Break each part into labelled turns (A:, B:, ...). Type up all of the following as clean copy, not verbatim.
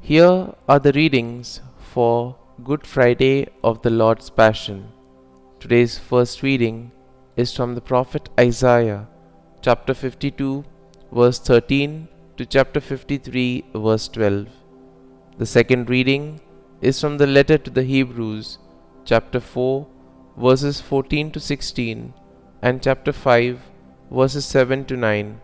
A: Here are the readings for Good Friday of the Lord's Passion. Today's first reading is from the prophet Isaiah, chapter 52, verse 13 to chapter 53, verse 12. The second reading is from the letter to the Hebrews, chapter 4, verses 14 to 16, and chapter 5, verses 7 to 9.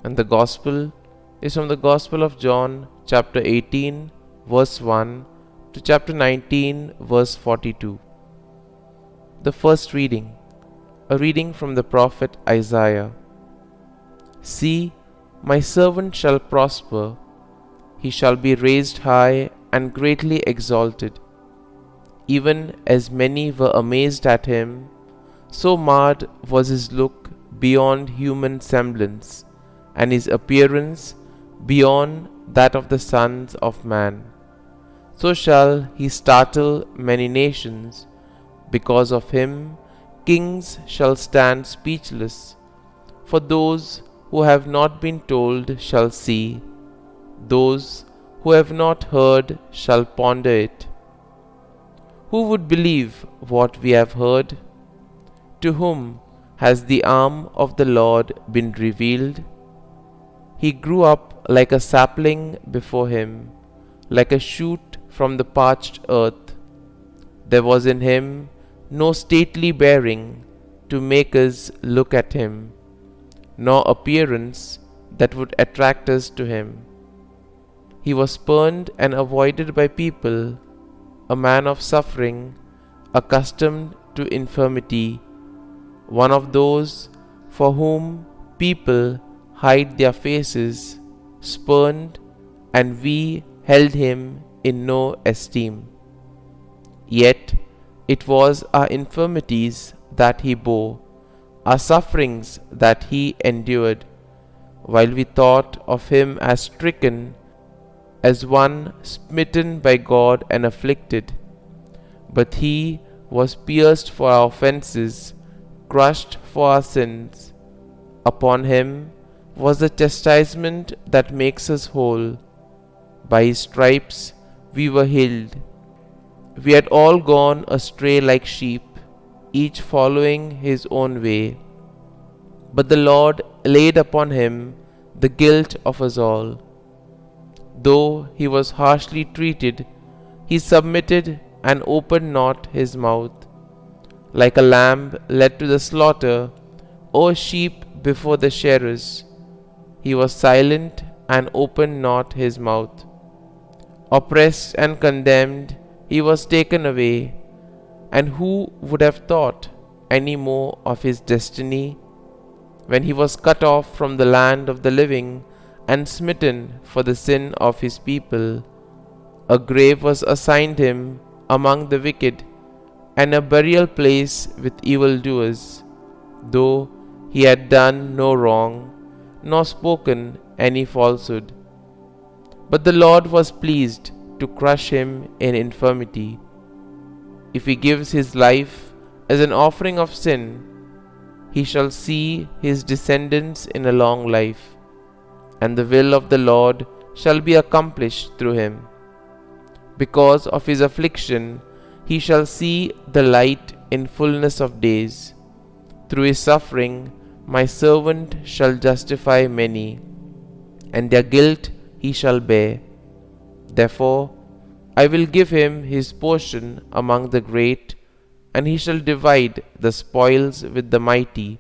A: And the Gospel is from the Gospel of John, chapter 18, verse 1 to chapter 19, verse 42. The first reading, a reading from the prophet Isaiah. See, my servant shall prosper, he shall be raised high and greatly exalted. Even as many were amazed at him, so marred was his look beyond human semblance, and his appearance beyond that of the sons of man. So shall he startle many nations. Because of him, kings shall stand speechless. For those who have not been told shall see, those who have not heard shall ponder it. Who would believe what we have heard? To whom has the arm of the Lord been revealed? He grew up like a sapling before him, like a shoot from the parched earth. There was in him no stately bearing to make us look at him, nor appearance that would attract us to him. He was spurned and avoided by people, a man of suffering, accustomed to infirmity, one of those for whom people hide their faces, spurned, and we held him in no esteem. Yet it was our infirmities that he bore, our sufferings that he endured, while we thought of him as stricken, as one smitten by God and afflicted. But he was pierced for our offenses, crushed for our sins. Upon him was the chastisement that makes us whole. By his stripes we were healed. We had all gone astray like sheep, each following his own way. But the Lord laid upon him the guilt of us all. Though he was harshly treated, he submitted and opened not his mouth. Like a lamb led to the slaughter, or a sheep before the shearers, he was silent and opened not his mouth. Oppressed and condemned, he was taken away. And who would have thought any more of his destiny? When he was cut off from the land of the living and smitten for the sin of his people, a grave was assigned him among the wicked, and a burial place with evildoers, though he had done no wrong, nor spoken any falsehood. But the Lord was pleased to crush him in infirmity. If he gives his life as an offering of sin, he shall see his descendants in a long life, and the will of the Lord shall be accomplished through him. Because of his affliction, he shall see the light in fullness of days. Through his suffering, my servant shall justify many, and their guilt he shall bear. Therefore, I will give him his portion among the great, and he shall divide the spoils with the mighty,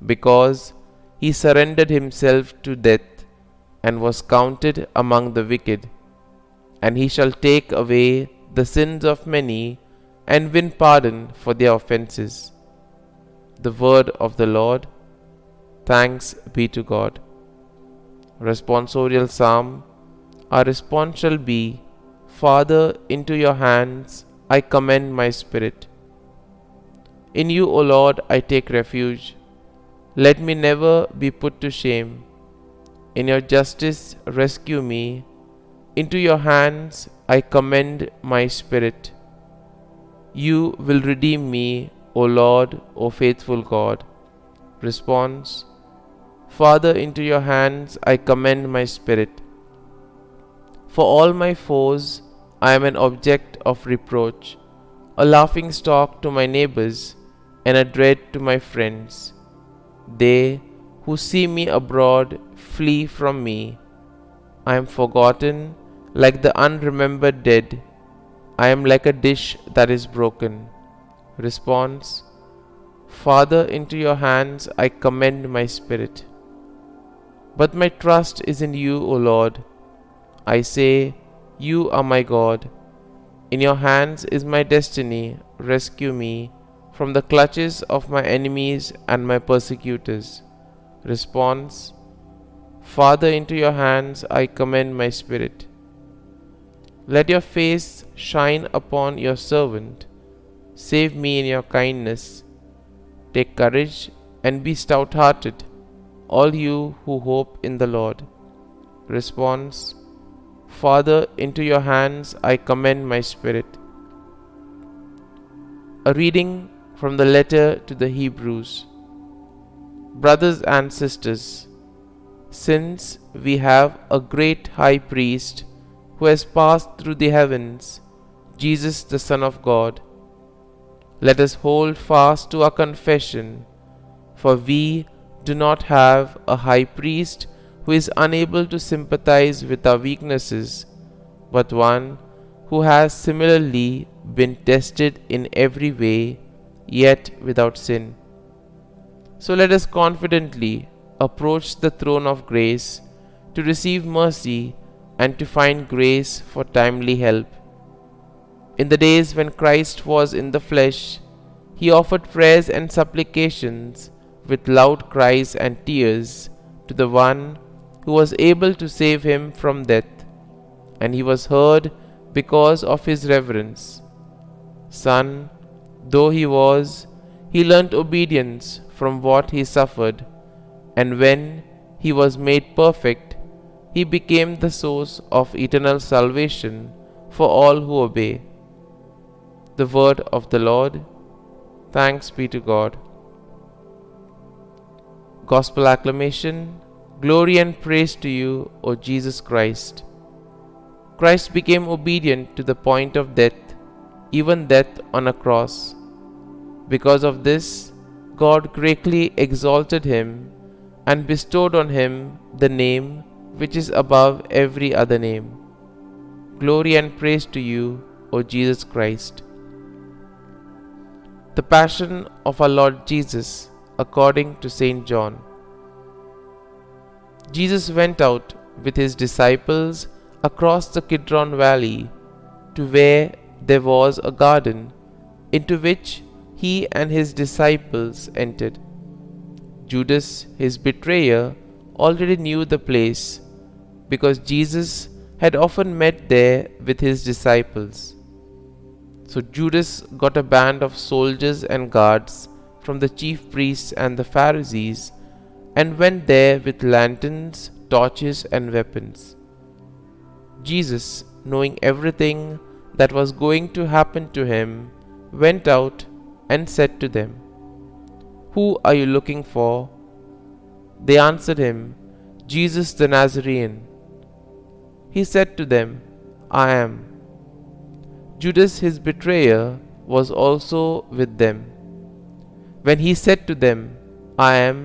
A: because he surrendered himself to death, and was counted among the wicked. And he shall take away the sins of many, and win pardon for their offenses. The word of the Lord. Thanks be to God. Responsorial Psalm. Our response shall be, Father, into your hands I commend my spirit. In you, O Lord, I take refuge. Let me never be put to shame. In your justice rescue me. Into your hands I commend my spirit. You will redeem me, O Lord, O faithful God. Response. Father, into your hands I commend my spirit. For all my foes, I am an object of reproach, a laughing stock to my neighbors, and a dread to my friends. They who see me abroad flee from me. I am forgotten like the unremembered dead. I am like a dish that is broken. Response: Father, into your hands I commend my spirit. But my trust is in you, O Lord. I say, you are my God. In your hands is my destiny. Rescue me from the clutches of my enemies and my persecutors. Response: Father, into your hands I commend my spirit. Let your face shine upon your servant. Save me in your kindness. Take courage and be stout-hearted, all you who hope in the Lord. Response: Father, into your hands I commend my spirit. A reading from the letter to the Hebrews. Brothers and sisters, since we have a great high priest who has passed through the heavens, Jesus the Son of God, let us hold fast to our confession, for we do not have a high priest who is unable to sympathize with our weaknesses, but one who has similarly been tested in every way, yet without sin. So let us confidently approach the throne of grace to receive mercy and to find grace for timely help. In the days when Christ was in the flesh, he offered prayers and supplications with loud cries and tears to the one who was able to save him from death, and he was heard because of his reverence. Son though he was, he learnt obedience from what he suffered, and when he was made perfect, he became the source of eternal salvation for all who obey. The word of the Lord. Thanks be to God. Gospel acclamation. Glory and praise to you, O Jesus Christ. Christ became obedient to the point of death, even death on a cross. Because of this, God greatly exalted him and bestowed on him the name which is above every other name. Glory and praise to you, O Jesus Christ. The Passion of our Lord Jesus according to St. John. Jesus went out with his disciples across the Kidron Valley to where there was a garden, into which he and his disciples entered. Judas, his betrayer, already knew the place, because Jesus had often met there with his disciples. So Judas got a band of soldiers and guards from the chief priests and the Pharisees, and went there with lanterns, torches, and weapons. Jesus, knowing everything that was going to happen to him, went out and said to them, "Who are you looking for?" They answered him, "Jesus the Nazarene." He said to them, "I am." Judas, his betrayer, was also with them. When he said to them, "I am,"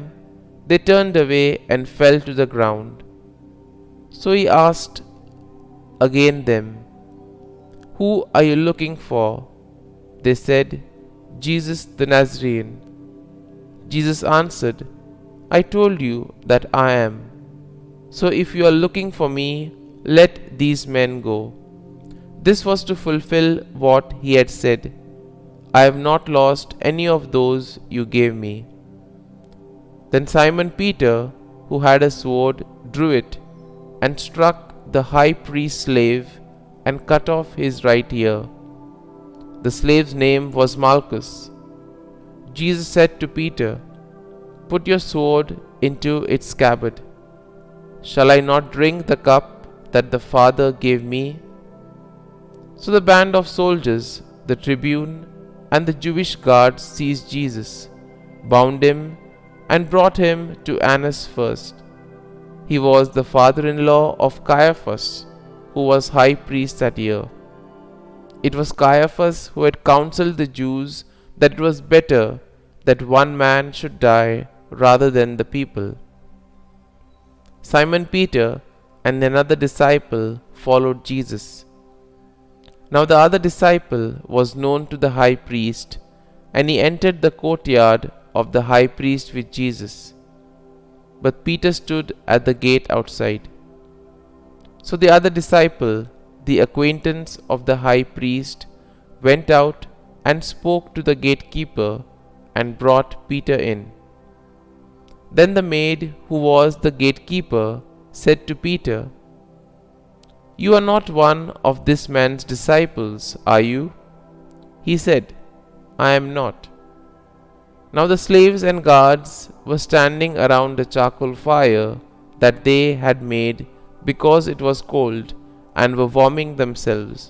A: they turned away and fell to the ground. So he asked again them, "Who are you looking for?" They said, "Jesus the Nazarene." Jesus answered, "I told you that I am. So if you are looking for me, let these men go." This was to fulfill what he had said, "I have not lost any of those you gave me." Then Simon Peter, who had a sword, drew it and struck the high priest's slave and cut off his right ear. The slave's name was Malchus. Jesus said to Peter, "Put your sword into its scabbard. Shall I not drink the cup that the Father gave me?" So the band of soldiers, the tribune, and the Jewish guards seized Jesus, bound him, and brought him to Annas first. He was the father-in-law of Caiaphas, who who was high priest that year. It was Caiaphas who had counseled the Jews that it was better that one man should die rather than the people. Simon Peter and another disciple followed Jesus. Now the other disciple was known to the high priest, and he entered the courtyard of the high priest with Jesus. But Peter stood at the gate outside. So the other disciple, the acquaintance of the high priest, went out and spoke to the gatekeeper and brought Peter in. Then the maid who was the gatekeeper said to Peter, "You are not one of this man's disciples, are you?" He said, "I am not." Now the slaves and guards were standing around a charcoal fire that they had made because it was cold, and were warming themselves.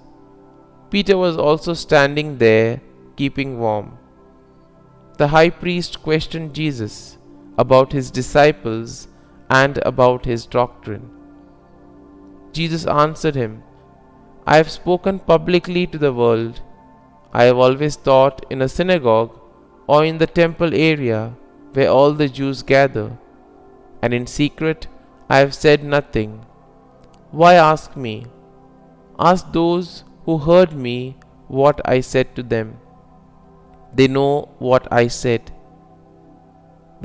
A: Peter was also standing there, keeping warm. The high priest questioned Jesus about his disciples and about his doctrine. Jesus answered him, "I have spoken publicly to the world. I have always taught in a synagogue or in the temple area where all the Jews gather, and in secret I have said nothing. Why ask me? Ask those who heard me what I said to them. They know what I said."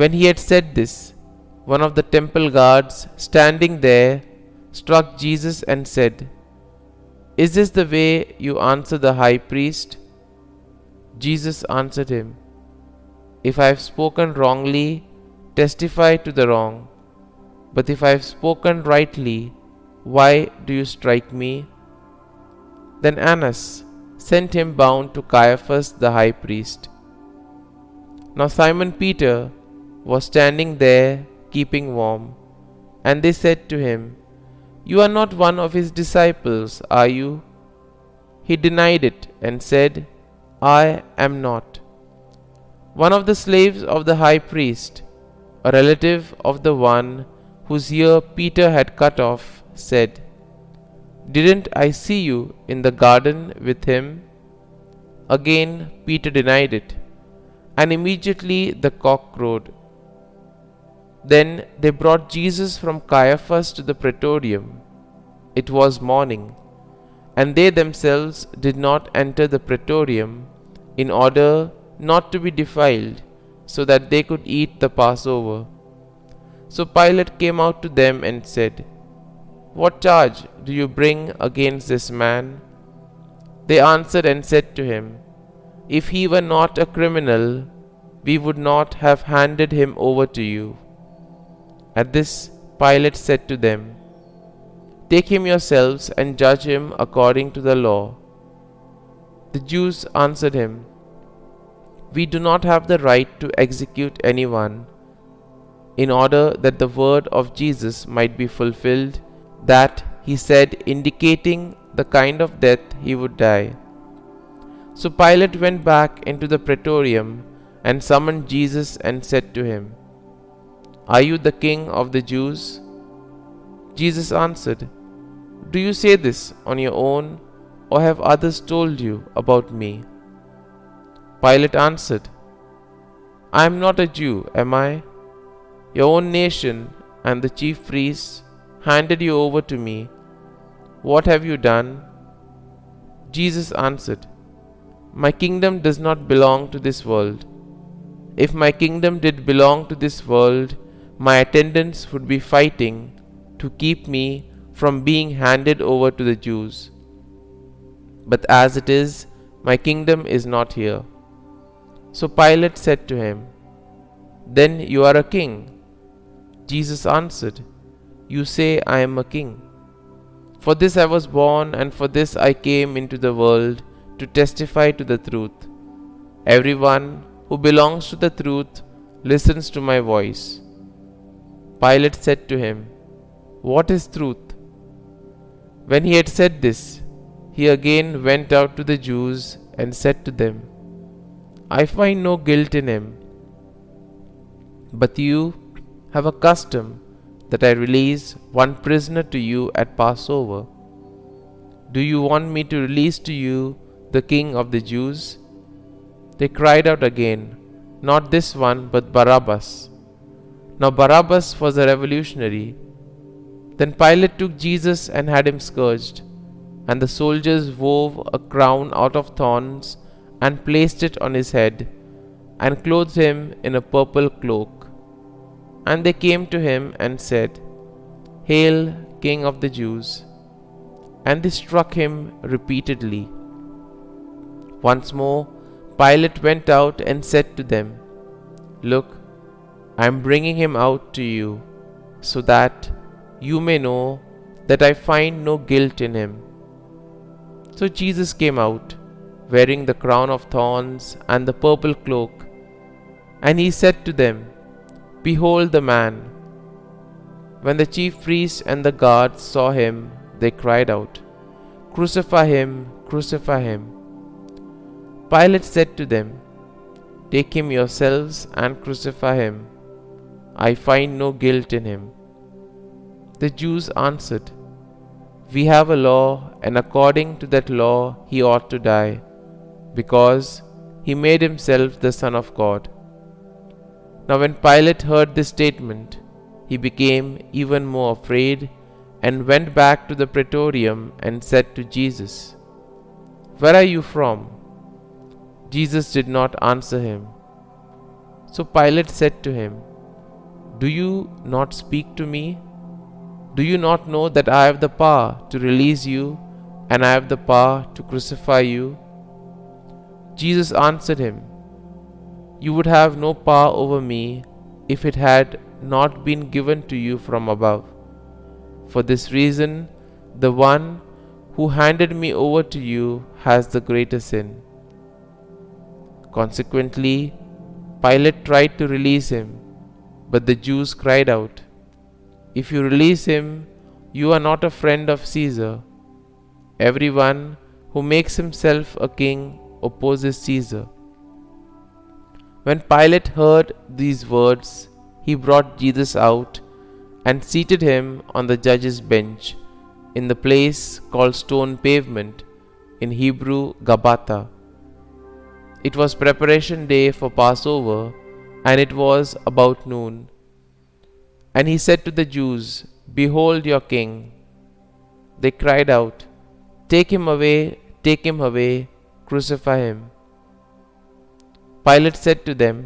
A: When he had said this, one of the temple guards standing there struck Jesus and said, "Is this the way you answer the high priest?" Jesus answered him, "If I have spoken wrongly, testify to the wrong. But if I have spoken rightly, why do you strike me?" Then Annas sent him bound to Caiaphas the high priest. Now Simon Peter was standing there keeping warm, and they said to him, "You are not one of his disciples, are you?" He denied it and said, "I am not." One of the slaves of the high priest, a relative of the one whose ear Peter had cut off, said, "Didn't I see you in the garden with him?" Again Peter denied it, and immediately the cock crowed. Then they brought Jesus from Caiaphas to the praetorium. It was morning, and they themselves did not enter the praetorium in order not to be defiled, so that they could eat the Passover. So Pilate came out to them and said, "What charge do you bring against this man?" They answered and said to him, "If he were not a criminal, we would not have handed him over to you." At this Pilate said to them, "Take him yourselves and judge him according to the law." The Jews answered him, "We do not have the right to execute anyone," in order that the word of Jesus might be fulfilled, that he said, indicating the kind of death he would die. So Pilate went back into the praetorium and summoned Jesus and said to him, "Are you the king of the Jews?" Jesus answered, "Do you say this on your own, or have others told you about me?" Pilate answered, "I am not a Jew, am I? Your own nation and the chief priests handed you over to me. What have you done?" Jesus answered, "My kingdom does not belong to this world. If my kingdom did belong to this world, my attendants would be fighting to keep me from being handed over to the Jews. But as it is, my kingdom is not here." So Pilate said to him, "Then you are a king." Jesus answered, "You say I am a king. For this I was born, and for this I came into the world, to testify to the truth. Everyone who belongs to the truth listens to my voice." Pilate said to him, "What is truth?" When he had said this, he again went out to the Jews and said to them, "I find no guilt in him. But you have a custom that I release one prisoner to you at Passover. "Do you want me to release to you the king of the Jews?" They cried out again, "Not this one, but Barabbas." Now Barabbas was a revolutionary. Then Pilate took Jesus and had him scourged, and the soldiers wove a crown out of thorns and placed it on his head, and clothed him in a purple cloak. And they came to him and said, "Hail, King of the Jews!" And they struck him repeatedly. Once more Pilate went out and said to them, "Look, I am bringing him out to you, so that you may know that I find no guilt in him." So Jesus came out, wearing the crown of thorns and the purple cloak, and he said to them, "Behold the man." When the chief priests and the guards saw him, they cried out, "Crucify him! Crucify him!" Pilate said to them, "Take him yourselves and crucify him. I find no guilt in him." The Jews answered, "We have a law, and according to that law he ought to die, because he made himself the Son of God." Now when Pilate heard this statement, he became even more afraid, and went back to the praetorium and said to Jesus, "Where are you from?" Jesus did not answer him. So Pilate said to him, "Do you not speak to me? Do you not know that I have the power to release you, and I have the power to crucify you?" Jesus answered him, "You would have no power over me if it had not been given to you from above. For this reason, the one who handed me over to you has the greater sin." Consequently, Pilate tried to release him, but the Jews cried out, "If you release him, you are not a friend of Caesar. Everyone who makes himself a king opposes Caesar." When Pilate heard these words, he brought Jesus out and seated him on the judge's bench in the place called Stone Pavement, in Hebrew Gabbatha. It was preparation day for Passover, and it was about noon. And he said to the Jews, "Behold your king." They cried out, take him away, crucify him." Pilate said to them,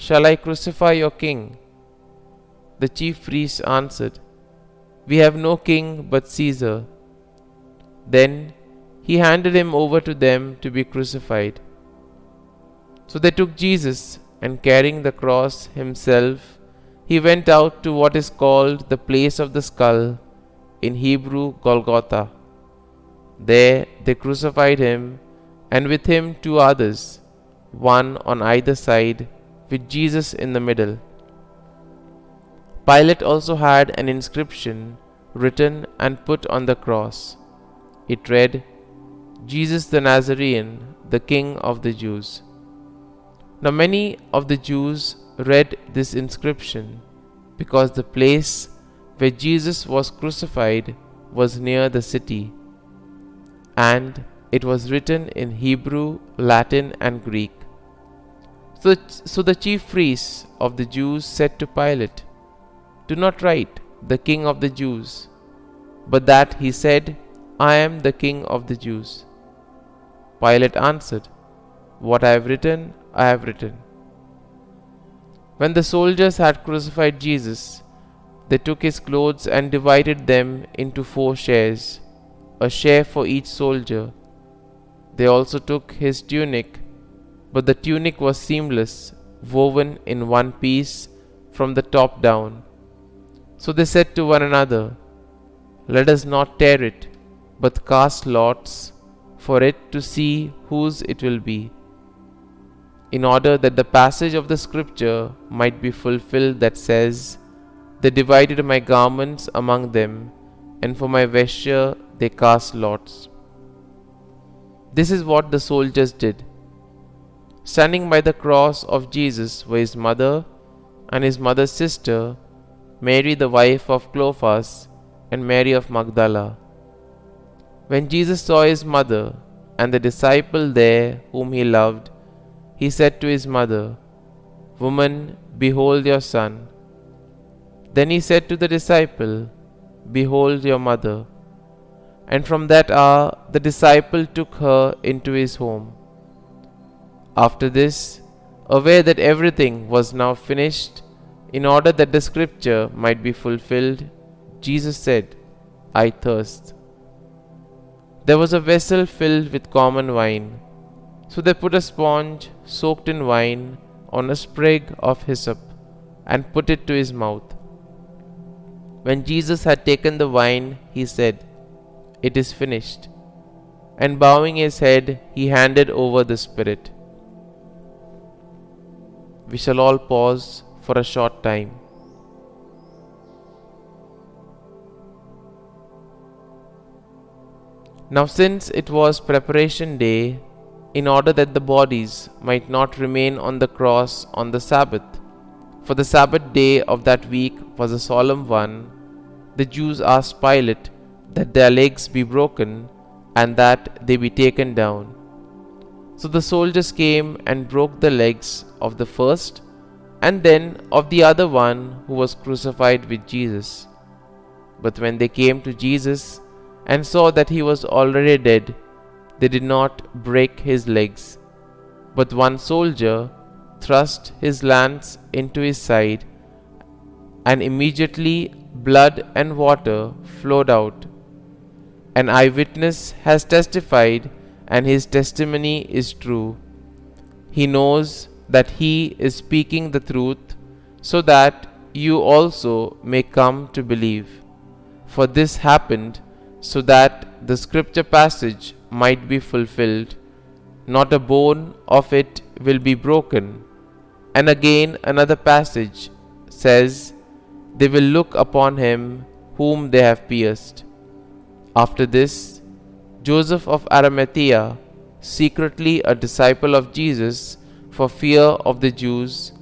A: "Shall I crucify your king?" The chief priests answered, "We have no king but Caesar." Then he handed him over to them to be crucified. So they took Jesus, and carrying the cross himself, he went out to what is called the place of the skull, in Hebrew Golgotha. There they crucified him, and with him two others, one on either side, with Jesus in the middle. Pilate also had an inscription written and put on the cross. It read, "Jesus the Nazarene, the King of the Jews." Now many of the Jews read this inscription, because the place where Jesus was crucified was near the city, and it was written in Hebrew, Latin, and Greek. So the chief priests of the Jews said to Pilate, "Do not write, 'the King of the Jews,' but that he said, 'I am the King of the Jews.'" Pilate answered, "What I have written, I have written." When the soldiers had crucified Jesus, they took his clothes and divided them into 4 shares, a share for each soldier. They also took his tunic, but the tunic was seamless, woven in one piece from the top down. So they said to one another, "Let us not tear it, but cast lots for it to see whose it will be," in order that the passage of the scripture might be fulfilled that says, "They divided my garments among them, and for my vesture they cast lots." This is what the soldiers did. Standing by the cross of Jesus were his mother and his mother's sister, Mary the wife of Clophas, and Mary of Magdala. When Jesus saw his mother and the disciple there whom he loved, he said to his mother, "Woman, behold your son." Then he said to the disciple, "Behold your mother." And from that hour the disciple took her into his home. After this, aware that everything was now finished, in order that the scripture might be fulfilled, Jesus said, "I thirst." There was a vessel filled with common wine. So they put a sponge soaked in wine on a sprig of hyssop and put it to his mouth. When Jesus had taken the wine, he said, "It is finished." And bowing his head, he handed over the Spirit. We shall all pause for a short time. Now, since it was preparation day, in order that the bodies might not remain on the cross on the Sabbath, for the Sabbath day of that week was a solemn one, the Jews asked Pilate that their legs be broken and that they be taken down. So the soldiers came and broke the legs of the first and then of the other one who was crucified with Jesus. But when they came to Jesus and saw that he was already dead, they did not break his legs. But one soldier thrust his lance into his side, and immediately blood and water flowed out. An eyewitness has testified, and his testimony is true. He knows that he is speaking the truth, so that you also may come to believe. For this happened so that the scripture passage might be fulfilled, "Not a bone of it will be broken." And again another passage says, "They will look upon him whom they have pierced." After this, Joseph of Arimathea, secretly a disciple of Jesus for fear of the Jews,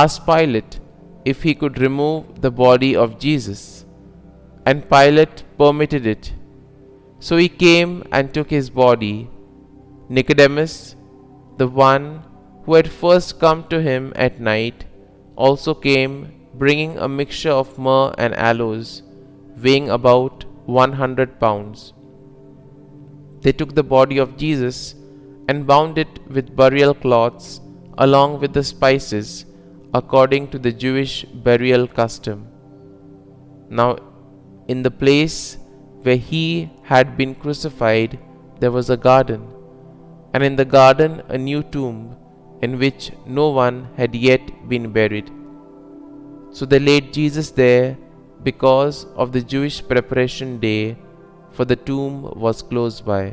A: asked Pilate if he could remove the body of Jesus. And Pilate permitted it. So he came and took his body. Nicodemus, the one who had first come to him at night, also came, bringing a mixture of myrrh and aloes, weighing about 100 pounds. They took the body of Jesus and bound it with burial cloths along with the spices, according to the Jewish burial custom. Now, in the place where he had been crucified, there was a garden, and in the garden a new tomb, in which no one had yet been buried. So they laid Jesus there because of the Jewish preparation day, for the tomb was close by.